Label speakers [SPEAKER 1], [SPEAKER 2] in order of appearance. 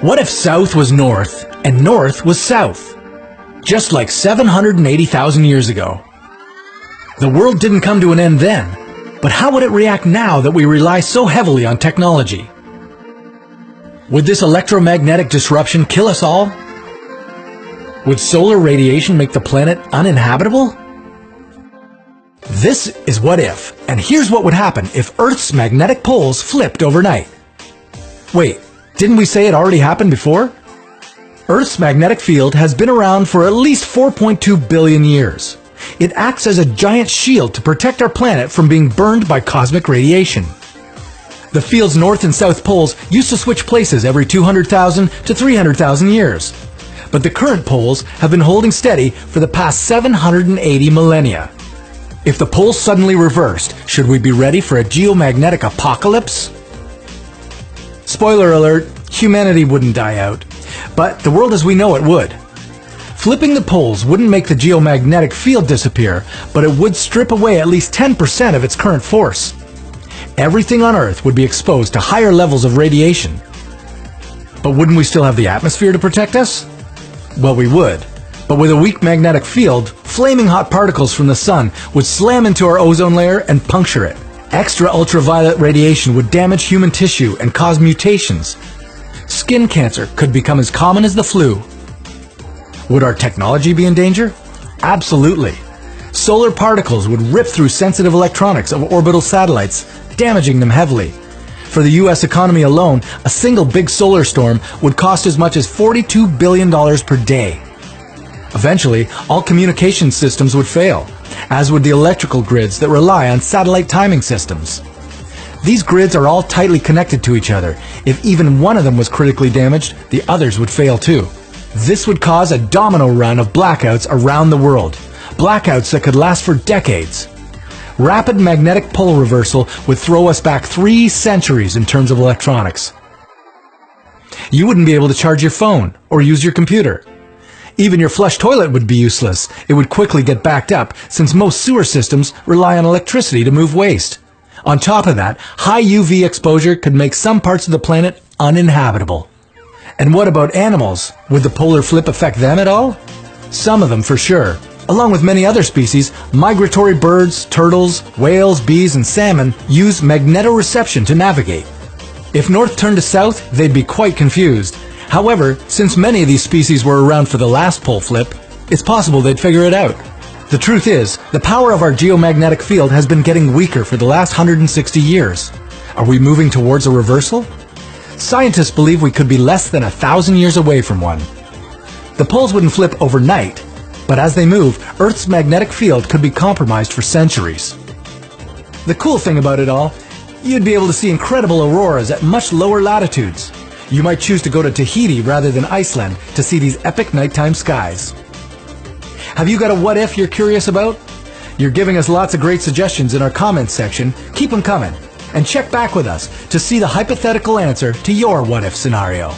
[SPEAKER 1] What if south was north and north was south? Just like 780,000 years ago. The world didn't come to an end then, but how would it react now that we rely so heavily on technology? Would this electromagnetic disruption kill us all? Would solar radiation make the planet uninhabitable? This is What If, and here's what would happen if Earth's magnetic poles flipped overnight. Wait, didn't we say it already happened before? Earth's magnetic field has been around for at least 4.2 billion years. It acts as a giant shield to protect our planet from being burned by cosmic radiation. The field's north and south poles used to switch places every 200,000 to 300,000 years. But the current poles have been holding steady for the past 780 millennia. If the poles suddenly reversed, should we be ready for a geomagnetic apocalypse? Spoiler alert, humanity wouldn't die out, but the world as we know it would. Flipping the poles wouldn't make the geomagnetic field disappear, but it would strip away at least 10% of its current force. Everything on Earth would be exposed to higher levels of radiation. But wouldn't we still have the atmosphere to protect us? Well, we would. But with a weak magnetic field, flaming hot particles from the sun would slam into our ozone layer and puncture it. Extra ultraviolet radiation would damage human tissue and cause mutations. Skin cancer could become as common as the flu. Would our technology be in danger? Absolutely. Solar particles would rip through sensitive electronics of orbital satellites, damaging them heavily. For the US economy alone, a single big solar storm would cost as much as $42 billion per day. Eventually, all communication systems would fail, as would the electrical grids that rely on satellite timing systems. These grids are all tightly connected to each other. If even one of them was critically damaged, the others would fail too. This would cause a domino run of blackouts around the world. Blackouts that could last for decades. Rapid magnetic pole reversal would throw us back 3 centuries in terms of electronics. You wouldn't be able to charge your phone or use your computer. Even your flush toilet would be useless. It would quickly get backed up since most sewer systems rely on electricity to move waste. On top of that, high UV exposure could make some parts of the planet uninhabitable. And what about animals? Would the polar flip affect them at all? Some of them for sure. Along with many other species, migratory birds, turtles, whales, bees, and salmon use magnetoreception to navigate. If north turned to south, they'd be quite confused. However, since many of these species were around for the last pole flip, it's possible they'd figure it out. The truth is, the power of our geomagnetic field has been getting weaker for the last 160 years. Are we moving towards a reversal? Scientists believe we could be less than 1,000 years away from one. The poles wouldn't flip overnight, but as they move, Earth's magnetic field could be compromised for centuries. The cool thing about it all, you'd be able to see incredible auroras at much lower latitudes. You might choose to go to Tahiti rather than Iceland to see these epic nighttime skies. Have you got a what if you're curious about? You're giving us lots of great suggestions in our comments section. Keep them coming. And check back with us to see the hypothetical answer to your what if scenario.